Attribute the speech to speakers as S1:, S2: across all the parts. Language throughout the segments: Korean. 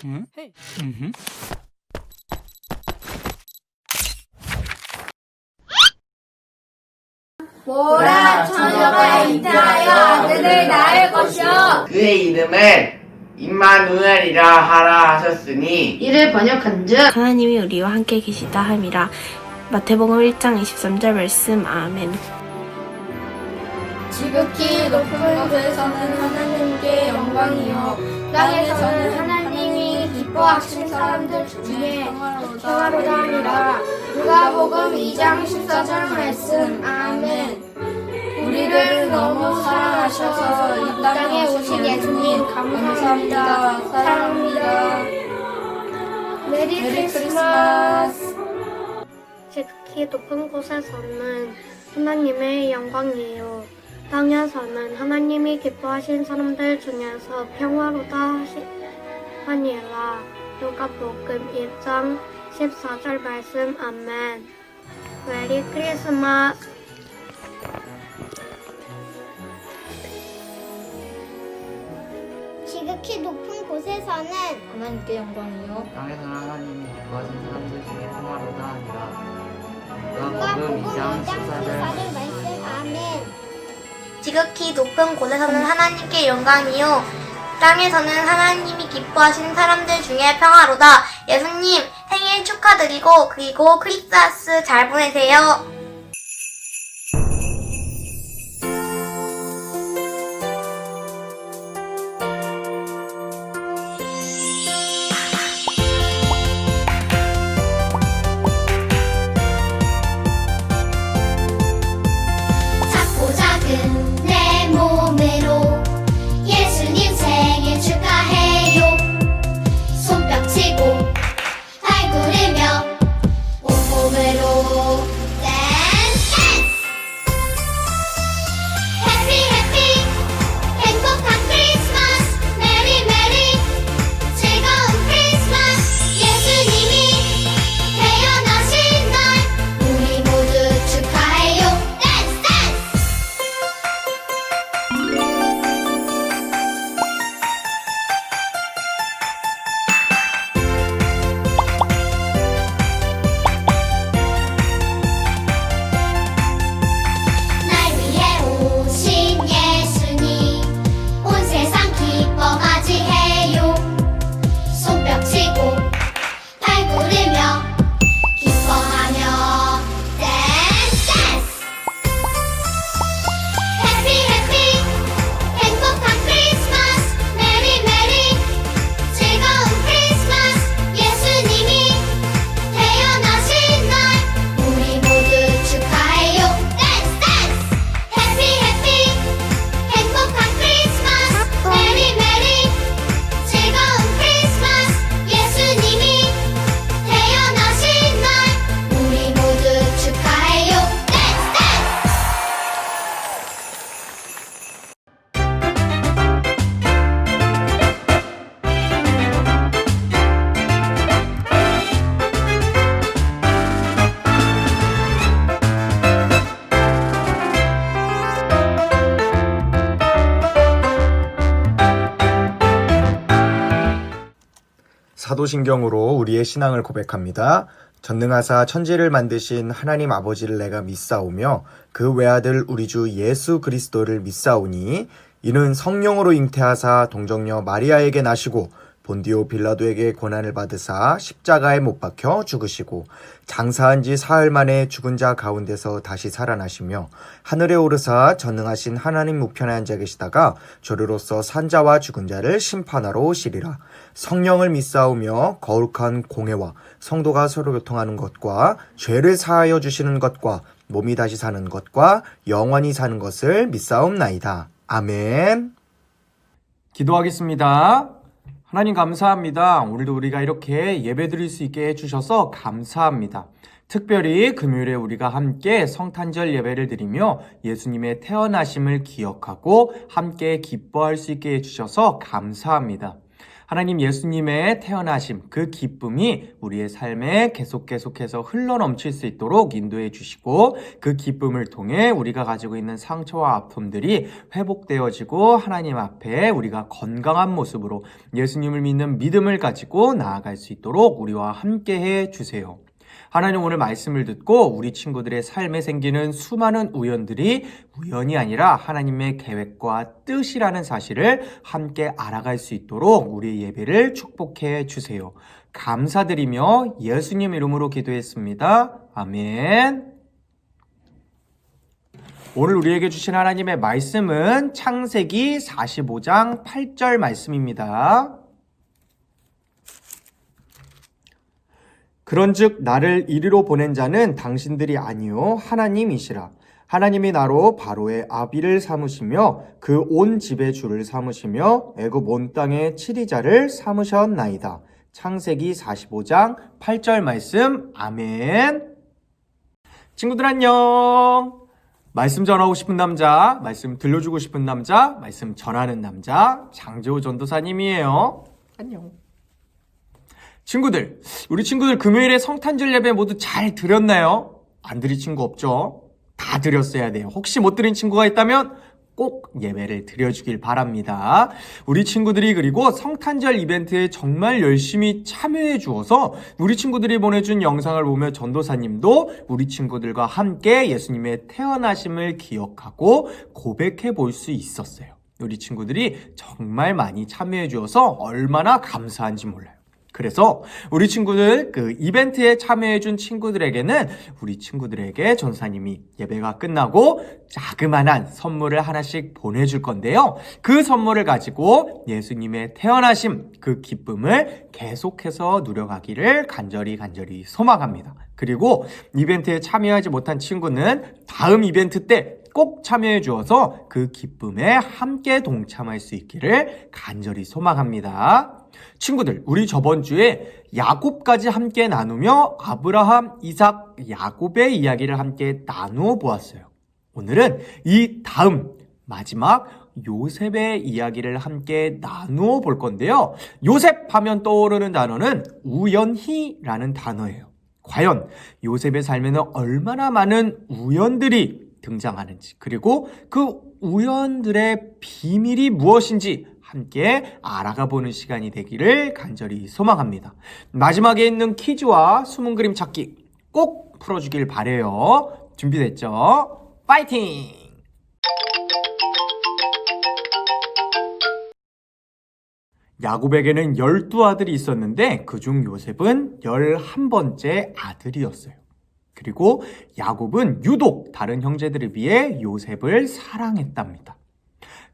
S1: Hey.
S2: 보라, 처녀가 잉태하여 아들을 낳을 것이요
S3: 그의 이름을 임마누엘이라 하라 하셨으니
S4: 이를 번역한즉
S5: 하나님이 우리와 함께 계시다 함이라. 마태복음 1장 23절 말씀. 아멘.
S2: 지극히 높은 곳에서는 하나님께 영광이요 땅에서는 하나님이 기뻐하신 사람들 중에 평화로다 함이라. 누가복음 2장 14절 말씀. 아멘. 우리를 너무 사랑하셔서 이 땅에 오신 예수님 감사합니다. 사랑합니다. 메리 크리스마스.
S5: 지극히 높은 곳에서는 하나님의 영광이에요. 땅에서는 하나님이 기뻐하신 사람들 중에서 평화로다 하니라. 누가복음 1장 14절 말씀. 아멘. 메리 크리스마스.
S6: 지극히 높은 곳에서는
S2: 하나님께 영광이요
S3: 땅에서는 하나님이 기뻐하신 사람들 중에 평화로다 하니라.
S6: 누가복음
S3: 누가복음
S6: 2장
S3: 2장 14절
S6: 14절 말씀. 아멘.
S7: 지극히 높은 곳에서는 하나님께 영광이요 땅에서는 하나님이 기뻐하신 사람들 중에 평화로다. 예수님 생일 축하드리고 그리고 크리스마스 잘 보내세요.
S6: 작고 작은 내 몸으로 예수님 생일 축하해요. 손뼉치고 발구르며 온몸으로 댄스 댄스. 해피 해피 행복한 크리스마스. 메리 메리 즐거운 크리스마스. 예수님이 태어나신 날 우리 모두 축하해요. 댄스 댄스. 날 위해 오신 예수님 온 세상 기뻐 맞이해요. 손뼉치고 발구르며 기뻐하며 댄스 댄스. 해피 해피 행복한 크리스마스. 메리 메리 즐거운 크리스마스. 예수님이 태어나신 날 우리 모두 축하해요. 댄스 댄스. 해피 해피 행복한 크리스마스. 메리 메리 즐거운 크리스마스. 예수님이 태어나신 날 우리 모두 축하해요. 댄스 댄스.
S8: 사도신경으로 우리의 신앙을 고백합니다. 전능하사 천지를 만드신 하나님 아버지를 내가 믿사오며 그 외아들 우리 주 예수 그리스도를 믿사오니 이는 성령으로 잉태하사 동정녀 마리아에게 나시고 본디오 빌라도에게 고난을 받으사 십자가에 못 박혀 죽으시고 장사한 지 사흘 만에 죽은 자 가운데서 다시 살아나시며 하늘에 오르사 전능하신 하나님 우편에 앉아 계시다가 저리로서 산자와 죽은 자를 심판하러 오시리라. 성령을 믿사오며 거룩한 공회와 성도가 서로 교통하는 것과 죄를 사하여 주시는 것과 몸이 다시 사는 것과 영원히 사는 것을 믿사옵나이다. 아멘.
S1: 기도하겠습니다. 하나님 감사합니다. 오늘도 우리가 이렇게 예배드릴 수 있게 해주셔서 감사합니다. 특별히 금요일에 우리가 함께 성탄절 예배를 드리며 예수님의 태어나심을 기억하고 함께 기뻐할 수 있게 해주셔서 감사합니다. 하나님 예수님의 태어나심, 그 기쁨이 우리의 삶에 계속해서 흘러넘칠 수 있도록 인도해 주시고, 그 기쁨을 통해 우리가 가지고 있는 상처와 아픔들이 회복되어지고 하나님 앞에 우리가 건강한 모습으로 예수님을 믿는 믿음을 가지고 나아갈 수 있도록 우리와 함께 해 주세요. 하나님, 오늘 말씀을 듣고 우리 친구들의 삶에 생기는 수많은 우연들이 우연이 아니라 하나님의 계획과 뜻이라는 사실을 함께 알아갈 수 있도록 우리의 예배를 축복해 주세요. 감사드리며 예수님 이름으로 기도했습니다. 아멘. 오늘 우리에게 주신 하나님의 말씀은 창세기 45장 8절 말씀입니다. 그런즉 나를 이리로 보낸 자는 당신들이 아니요 하나님이시라. 하나님이 나로 바로의 아비를 삼으시며 그 온 집의 주를 삼으시며 애굽 온 땅의 치리자를 삼으셨나이다. 창세기 45장 8절 말씀. 아멘. 친구들 안녕. 말씀 전하고 싶은 남자, 말씀 들려주고 싶은 남자, 말씀 전하는 남자 장재호 전도사님이에요. 안녕. 친구들, 우리 친구들 금요일에 성탄절 예배 모두 잘 드렸나요? 안 드린 친구 없죠? 다 드렸어야 돼요. 혹시 못 드린 친구가 있다면 꼭 예배를 드려주길 바랍니다. 우리 친구들이 그리고 성탄절 이벤트에 정말 열심히 참여해 주어서 우리 친구들이 보내준 영상을 보며 전도사님도 우리 친구들과 함께 예수님의 태어나심을 기억하고 고백해 볼 수 있었어요. 우리 친구들이 정말 많이 참여해 주어서 얼마나 감사한지 몰라요. 그래서 우리 친구들 그 이벤트에 참여해준 친구들에게는 우리 친구들에게 전사님이 예배가 끝나고 자그마한 선물을 하나씩 보내줄 건데요. 그 선물을 가지고 예수님의 태어나심 그 기쁨을 계속해서 누려가기를 간절히 소망합니다. 그리고 이벤트에 참여하지 못한 친구는 다음 이벤트 때 꼭 참여해 주어서 그 기쁨에 함께 동참할 수 있기를 간절히 소망합니다. 친구들, 우리 저번 주에 야곱까지 함께 나누며 아브라함, 이삭, 야곱의 이야기를 함께 나누어 보았어요. 오늘은 이 다음 마지막 요셉의 이야기를 함께 나누어 볼 건데요. 요셉 하면 떠오르는 단어는 우연히라는 단어예요. 과연 요셉의 삶에는 얼마나 많은 우연들이 등장하는지, 그리고 그 우연들의 비밀이 무엇인지 함께 알아가 보는 시간이 되기를 간절히 소망합니다. 마지막에 있는 퀴즈와 숨은 그림 찾기 꼭 풀어주길 바래요. 준비됐죠? 파이팅! 야곱에게는 12아들이 있었는데 그중 요셉은 11번째 아들이었어요. 그리고 야곱은 유독 다른 형제들에 비해 요셉을 사랑했답니다.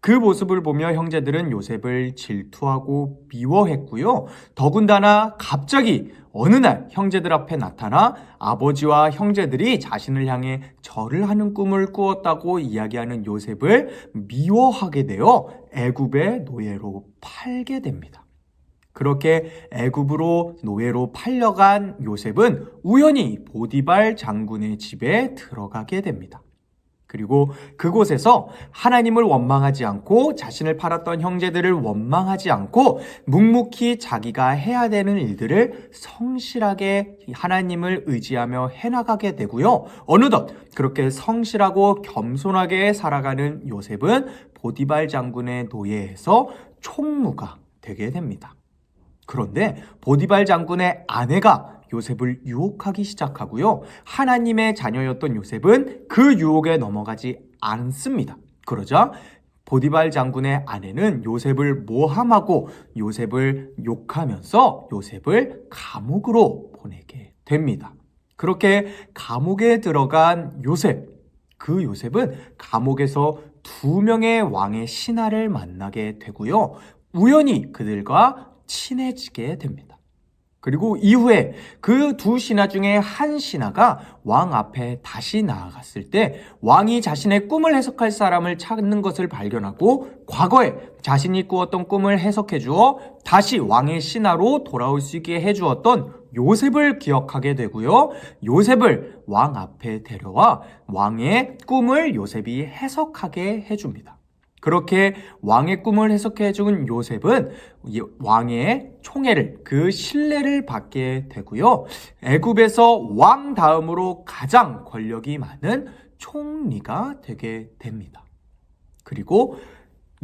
S1: 그 모습을 보며 형제들은 요셉을 질투하고 미워했고요. 더군다나 갑자기 어느 날 형제들 앞에 나타나 아버지와 형제들이 자신을 향해 절을 하는 꿈을 꾸었다고 이야기하는 요셉을 미워하게 되어 애굽의 노예로 팔게 됩니다. 그렇게 애굽으로 노예로 팔려간 요셉은 우연히 보디발 장군의 집에 들어가게 됩니다. 그리고 그곳에서 하나님을 원망하지 않고 자신을 팔았던 형제들을 원망하지 않고 묵묵히 자기가 해야 되는 일들을 성실하게 하나님을 의지하며 해나가게 되고요. 어느덧 그렇게 성실하고 겸손하게 살아가는 요셉은 보디발 장군의 노예에서 총무가 되게 됩니다. 그런데 보디발 장군의 아내가 요셉을 유혹하기 시작하고요. 하나님의 자녀였던 요셉은 그 유혹에 넘어가지 않습니다. 그러자 보디발 장군의 아내는 요셉을 모함하고 요셉을 욕하면서 요셉을 감옥으로 보내게 됩니다. 그렇게 감옥에 들어간 요셉, 그 요셉은 감옥에서 2명의 왕의 신하를 만나게 되고요. 우연히 그들과 친해지게 됩니다. 그리고 이후에 그 2 신하 중에 한 신하가 왕 앞에 다시 나아갔을 때 왕이 자신의 꿈을 해석할 사람을 찾는 것을 발견하고 과거에 자신이 꾸었던 꿈을 해석해 주어 다시 왕의 신하로 돌아올 수 있게 해주었던 요셉을 기억하게 되고요. 요셉을 왕 앞에 데려와 왕의 꿈을 요셉이 해석하게 해줍니다. 그렇게 왕의 꿈을 해석해 준 요셉은 왕의 총애를, 그 신뢰를 받게 되고요. 애굽에서 왕 다음으로 가장 권력이 많은 총리가 되게 됩니다. 그리고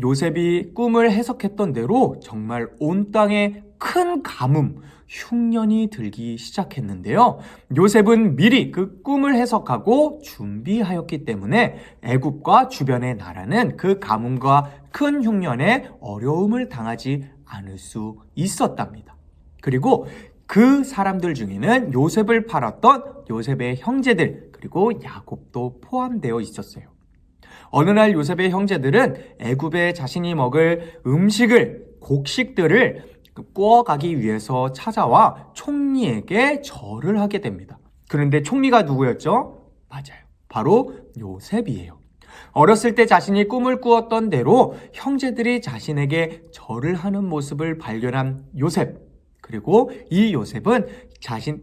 S1: 요셉이 꿈을 해석했던 대로 정말 온 땅에 큰 가뭄, 흉년이 들기 시작했는데요. 요셉은 미리 그 꿈을 해석하고 준비하였기 때문에 애굽과 주변의 나라는 그 가뭄과 큰 흉년에 어려움을 당하지 않을 수 있었답니다. 그리고 그 사람들 중에는 요셉을 팔았던 요셉의 형제들, 그리고 야곱도 포함되어 있었어요. 어느 날 요셉의 형제들은 애굽에 자신이 먹을 곡식들을 구워가기 위해서 찾아와 총리에게 절을 하게 됩니다. 그런데 총리가 누구였죠? 맞아요. 바로 요셉이에요. 어렸을 때 자신이 꿈을 꾸었던 대로 형제들이 자신에게 절을 하는 모습을 발견한 요셉. 그리고 이 요셉은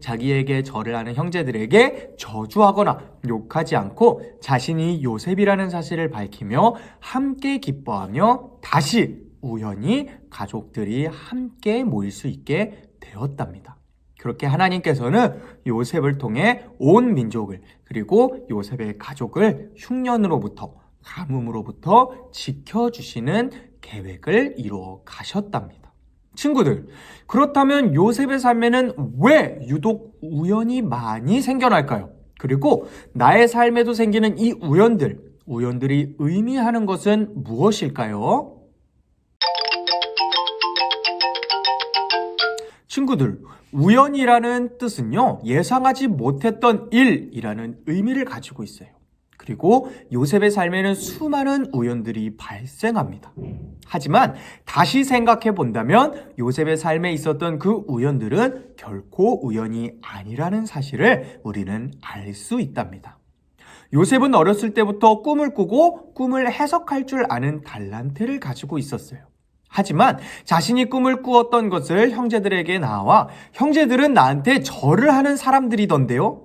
S1: 자기에게 절을 하는 형제들에게 저주하거나 욕하지 않고 자신이 요셉이라는 사실을 밝히며 함께 기뻐하며 다시 우연히 가족들이 함께 모일 수 있게 되었답니다. 그렇게 하나님께서는 요셉을 통해 온 민족을, 그리고 요셉의 가족을 흉년으로부터, 가뭄으로부터 지켜주시는 계획을 이루어 가셨답니다. 친구들, 그렇다면 요셉의 삶에는 왜 유독 우연이 많이 생겨날까요? 그리고 나의 삶에도 생기는 이 우연들이 의미하는 것은 무엇일까요? 친구들, 우연이라는 뜻은요, 예상하지 못했던 일이라는 의미를 가지고 있어요. 그리고 요셉의 삶에는 수많은 우연들이 발생합니다. 하지만 다시 생각해 본다면 요셉의 삶에 있었던 그 우연들은 결코 우연이 아니라는 사실을 우리는 알 수 있답니다. 요셉은 어렸을 때부터 꿈을 꾸고 꿈을 해석할 줄 아는 달란트를 가지고 있었어요. 하지만 자신이 꿈을 꾸었던 것을 형제들에게 나와 형제들은 나한테 절을 하는 사람들이던데요?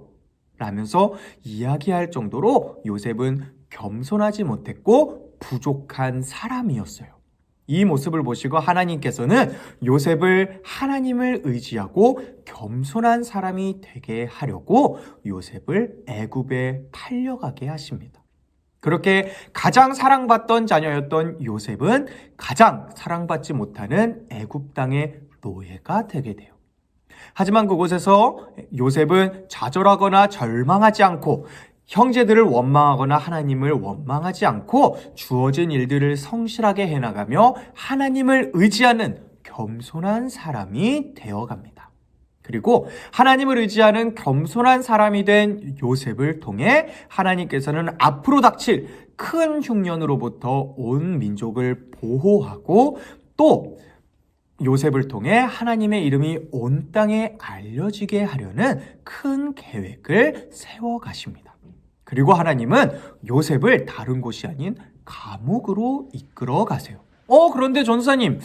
S1: 라면서 이야기할 정도로 요셉은 겸손하지 못했고 부족한 사람이었어요. 이 모습을 보시고 하나님께서는 요셉을 하나님을 의지하고 겸손한 사람이 되게 하려고 요셉을 애굽에 팔려가게 하십니다. 그렇게 가장 사랑받던 자녀였던 요셉은 가장 사랑받지 못하는 애굽 땅의 노예가 되게 돼요. 하지만 그곳에서 요셉은 좌절하거나 절망하지 않고 형제들을 원망하거나 하나님을 원망하지 않고 주어진 일들을 성실하게 해나가며 하나님을 의지하는 겸손한 사람이 되어갑니다. 그리고 하나님을 의지하는 겸손한 사람이 된 요셉을 통해 하나님께서는 앞으로 닥칠 큰 흉년으로부터 온 민족을 보호하고 또 요셉을 통해 하나님의 이름이 온 땅에 알려지게 하려는 큰 계획을 세워가십니다. 그리고 하나님은 요셉을 다른 곳이 아닌 감옥으로 이끌어 가세요. 그런데 전사님,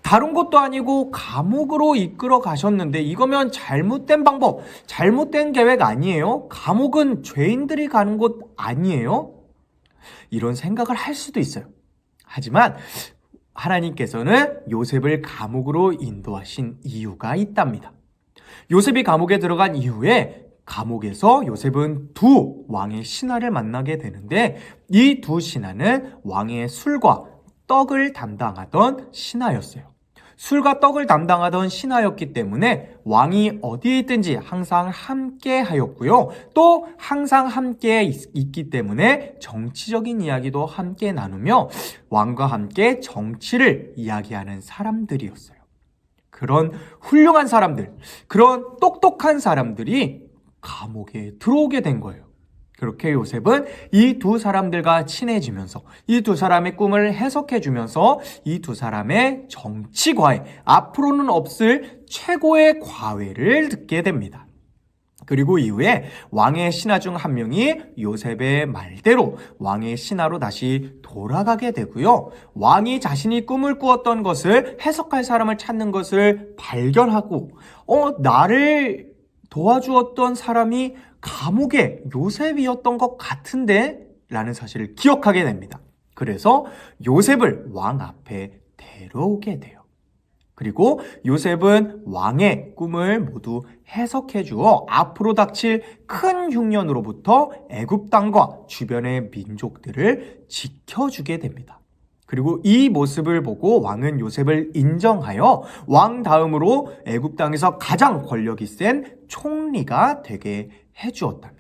S1: 다른 곳도 아니고 감옥으로 이끌어 가셨는데 이거면 잘못된 방법, 잘못된 계획 아니에요? 감옥은 죄인들이 가는 곳 아니에요? 이런 생각을 할 수도 있어요. 하지만 하나님께서는 요셉을 감옥으로 인도하신 이유가 있답니다. 요셉이 감옥에 들어간 이후에 감옥에서 요셉은 두 왕의 신하를 만나게 되는데 이 두 신하는 왕의 술과 떡을 담당하던 신하였어요. 술과 떡을 담당하던 신하였기 때문에 왕이 어디에 있든지 항상 함께 하였고요. 또 항상 함께 있기 때문에 정치적인 이야기도 함께 나누며 왕과 함께 정치를 이야기하는 사람들이었어요. 그런 훌륭한 사람들, 그런 똑똑한 사람들이 감옥에 들어오게 된 거예요. 그렇게 요셉은 이 두 사람들과 친해지면서 이 두 사람의 꿈을 해석해주면서 이 두 사람의 정치 과외, 앞으로는 없을 최고의 과외를 듣게 됩니다. 그리고 이후에 왕의 신하 중 한 명이 요셉의 말대로 왕의 신하로 다시 돌아가게 되고요. 왕이 자신이 꿈을 꾸었던 것을 해석할 사람을 찾는 것을 발견하고 나를 도와주었던 사람이 감옥의 요셉이었던 것 같은데? 라는 사실을 기억하게 됩니다. 그래서 요셉을 왕 앞에 데려오게 돼요. 그리고 요셉은 왕의 꿈을 모두 해석해 주어 앞으로 닥칠 큰 흉년으로부터 애굽 땅과 주변의 민족들을 지켜주게 됩니다. 그리고 이 모습을 보고 왕은 요셉을 인정하여 왕 다음으로 애굽 땅에서 가장 권력이 센 총리가 되게 해주었답니다.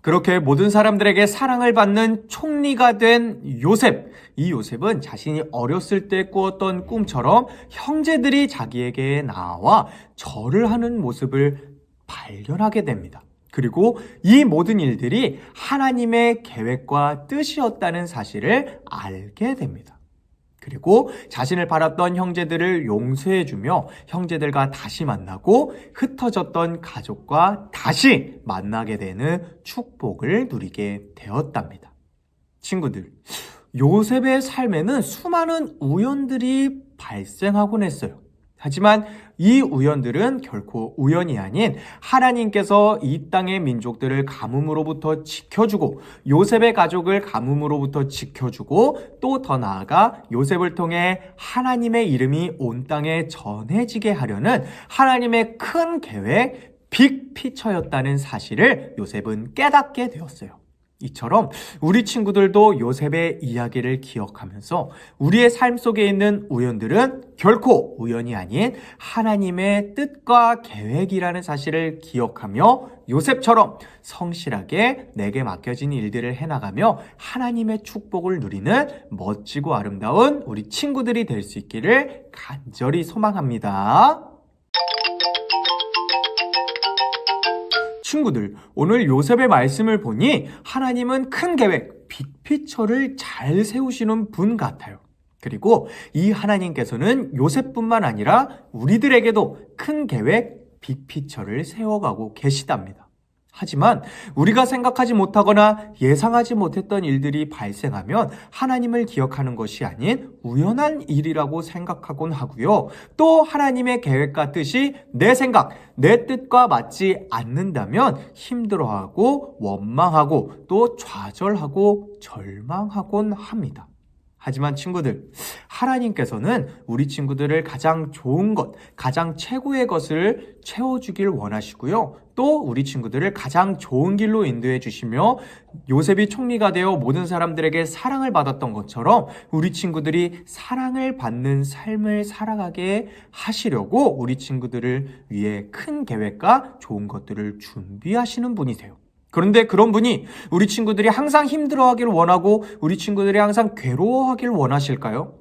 S1: 그렇게 모든 사람들에게 사랑을 받는 총리가 된 요셉. 이 요셉은 자신이 어렸을 때 꾸었던 꿈처럼 형제들이 자기에게 나와 절을 하는 모습을 발견하게 됩니다. 그리고 이 모든 일들이 하나님의 계획과 뜻이었다는 사실을 알게 됩니다. 그리고 자신을 바랐던 형제들을 용서해주며 형제들과 다시 만나고 흩어졌던 가족과 다시 만나게 되는 축복을 누리게 되었답니다. 친구들, 요셉의 삶에는 수많은 우연들이 발생하곤 했어요. 하지만 이 우연들은 결코 우연이 아닌 하나님께서 이 땅의 민족들을 가뭄으로부터 지켜주고 요셉의 가족을 가뭄으로부터 지켜주고 또 더 나아가 요셉을 통해 하나님의 이름이 온 땅에 전해지게 하려는 하나님의 큰 계획, 빅피처였다는 사실을 요셉은 깨닫게 되었어요. 이처럼 우리 친구들도 요셉의 이야기를 기억하면서 우리의 삶 속에 있는 우연들은 결코 우연이 아닌 하나님의 뜻과 계획이라는 사실을 기억하며 요셉처럼 성실하게 내게 맡겨진 일들을 해나가며 하나님의 축복을 누리는 멋지고 아름다운 우리 친구들이 될 수 있기를 간절히 소망합니다. 친구들, 오늘 요셉의 말씀을 보니 하나님은 큰 계획, 빅피처를 잘 세우시는 분 같아요. 그리고 이 하나님께서는 요셉뿐만 아니라 우리들에게도 큰 계획, 빅피처를 세워가고 계시답니다. 하지만 우리가 생각하지 못하거나 예상하지 못했던 일들이 발생하면 하나님을 기억하는 것이 아닌 우연한 일이라고 생각하곤 하고요. 또 하나님의 계획과 뜻이 내 생각, 내 뜻과 맞지 않는다면 힘들어하고 원망하고 또 좌절하고 절망하곤 합니다. 하지만 친구들, 하나님께서는 우리 친구들을 가장 좋은 것, 가장 최고의 것을 채워주길 원하시고요. 또 우리 친구들을 가장 좋은 길로 인도해 주시며 요셉이 총리가 되어 모든 사람들에게 사랑을 받았던 것처럼 우리 친구들이 사랑을 받는 삶을 살아가게 하시려고 우리 친구들을 위해 큰 계획과 좋은 것들을 준비하시는 분이세요. 그런데 그런 분이 우리 친구들이 항상 힘들어하길 원하고 우리 친구들이 항상 괴로워하길 원하실까요?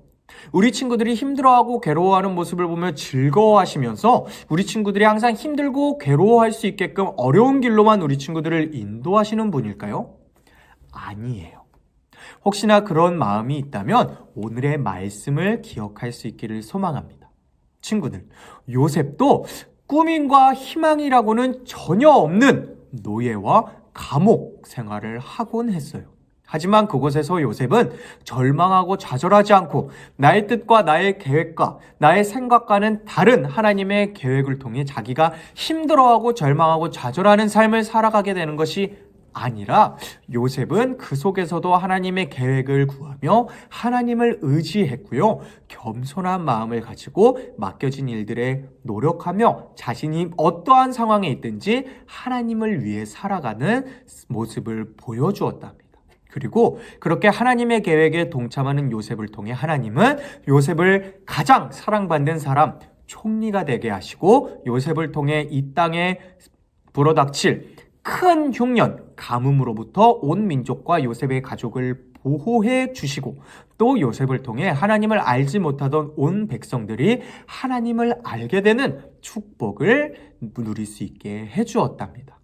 S1: 우리 친구들이 힘들어하고 괴로워하는 모습을 보며 즐거워하시면서 우리 친구들이 항상 힘들고 괴로워할 수 있게끔 어려운 길로만 우리 친구들을 인도하시는 분일까요? 아니에요. 혹시나 그런 마음이 있다면 오늘의 말씀을 기억할 수 있기를 소망합니다. 친구들, 요셉도 꿈인과 희망이라고는 전혀 없는 노예와 감옥 생활을 하곤 했어요. 하지만 그곳에서 요셉은 절망하고 좌절하지 않고 나의 뜻과 나의 계획과 나의 생각과는 다른 하나님의 계획을 통해 자기가 힘들어하고 절망하고 좌절하는 삶을 살아가게 되는 것이 아니라 요셉은 그 속에서도 하나님의 계획을 구하며 하나님을 의지했고요. 겸손한 마음을 가지고 맡겨진 일들에 노력하며 자신이 어떠한 상황에 있든지 하나님을 위해 살아가는 모습을 보여주었답니다. 그리고 그렇게 하나님의 계획에 동참하는 요셉을 통해 하나님은 요셉을 가장 사랑받는 사람, 총리가 되게 하시고 요셉을 통해 이 땅에 불어닥칠 큰 흉년, 가뭄으로부터 온 민족과 요셉의 가족을 보호해 주시고 또 요셉을 통해 하나님을 알지 못하던 온 백성들이 하나님을 알게 되는 축복을 누릴 수 있게 해주었답니다.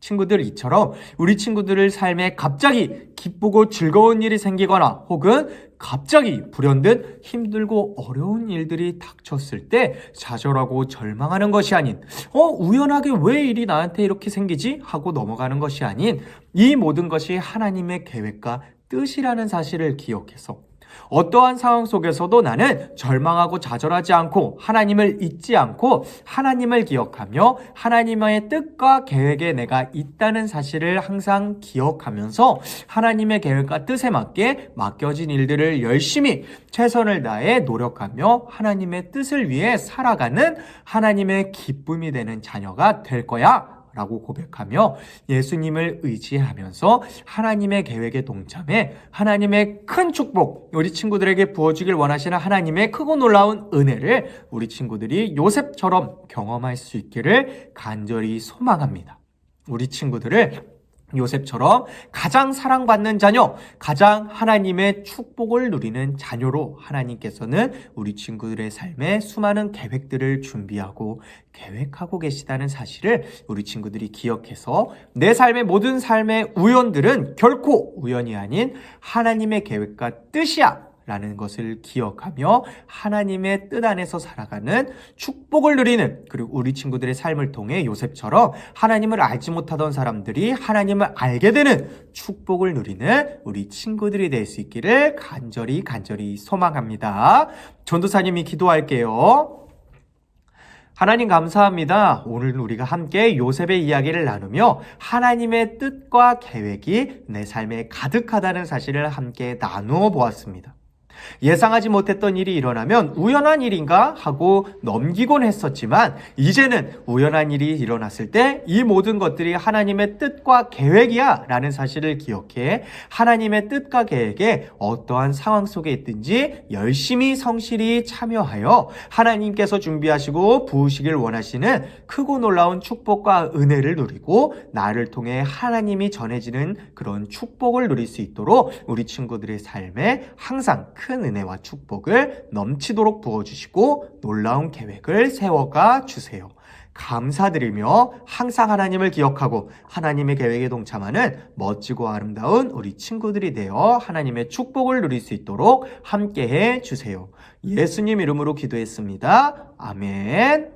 S1: 친구들, 이처럼 우리 친구들의 삶에 갑자기 기쁘고 즐거운 일이 생기거나 혹은 갑자기 불현듯 힘들고 어려운 일들이 닥쳤을 때 좌절하고 절망하는 것이 아닌 우연하게 왜 일이 나한테 이렇게 생기지? 하고 넘어가는 것이 아닌 이 모든 것이 하나님의 계획과 뜻이라는 사실을 기억해서 어떠한 상황 속에서도 나는 절망하고 좌절하지 않고 하나님을 잊지 않고 하나님을 기억하며 하나님의 뜻과 계획에 내가 있다는 사실을 항상 기억하면서 하나님의 계획과 뜻에 맞게 맡겨진 일들을 열심히 최선을 다해 노력하며 하나님의 뜻을 위해 살아가는 하나님의 기쁨이 되는 자녀가 될 거야 라고 고백하며 예수님을 의지하면서 하나님의 계획에 동참해 하나님의 큰 축복, 우리 친구들에게 부어주길 원하시는 하나님의 크고 놀라운 은혜를 우리 친구들이 요셉처럼 경험할 수 있기를 간절히 소망합니다. 우리 친구들을 요셉처럼 가장 사랑받는 자녀, 가장 하나님의 축복을 누리는 자녀로 하나님께서는 우리 친구들의 삶에 수많은 계획들을 준비하고 계획하고 계시다는 사실을 우리 친구들이 기억해서 내 삶의 모든 삶의 우연들은 결코 우연이 아닌 하나님의 계획과 뜻이야 라는 것을 기억하며 하나님의 뜻 안에서 살아가는 축복을 누리는, 그리고 우리 친구들의 삶을 통해 요셉처럼 하나님을 알지 못하던 사람들이 하나님을 알게 되는 축복을 누리는 우리 친구들이 될 수 있기를 간절히 소망합니다. 전도사님이 기도할게요. 하나님 감사합니다. 오늘 우리가 함께 요셉의 이야기를 나누며 하나님의 뜻과 계획이 내 삶에 가득하다는 사실을 함께 나누어 보았습니다. 예상하지 못했던 일이 일어나면 우연한 일인가 하고 넘기곤 했었지만 이제는 우연한 일이 일어났을 때 이 모든 것들이 하나님의 뜻과 계획이야 라는 사실을 기억해 하나님의 뜻과 계획에 어떠한 상황 속에 있든지 열심히 성실히 참여하여 하나님께서 준비하시고 부으시길 원하시는 크고 놀라운 축복과 은혜를 누리고 나를 통해 하나님이 전해지는 그런 축복을 누릴 수 있도록 우리 친구들의 삶에 항상 큰 은혜와 축복을 넘치도록 부어주시고 놀라운 계획을 세워가 주세요. 감사드리며 항상 하나님을 기억하고 하나님의 계획에 동참하는 멋지고 아름다운 우리 친구들이 되어 하나님의 축복을 누릴 수 있도록 함께해 주세요. 예수님 이름으로 기도했습니다. 아멘.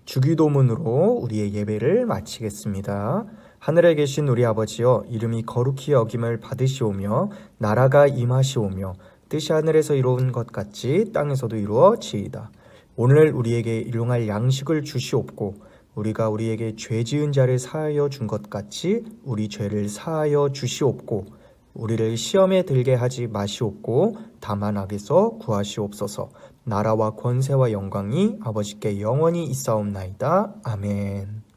S8: 주기도문으로 우리의 예배를 마치겠습니다. 하늘에 계신 우리 아버지여, 이름이 거룩히 여김을 받으시오며 나라가 임하시오며 뜻이 하늘에서 이루어진 것 같이 땅에서도 이루어지이다. 오늘 우리에게 일용할 양식을 주시옵고 우리가 우리에게 죄 지은 자를 사하여 준 것 같이 우리 죄를 사하여 주시옵고 우리를 시험에 들게 하지 마시옵고 다만 악에서 구하시옵소서. 나라와 권세와 영광이 아버지께 영원히 있사옵나이다. 아멘.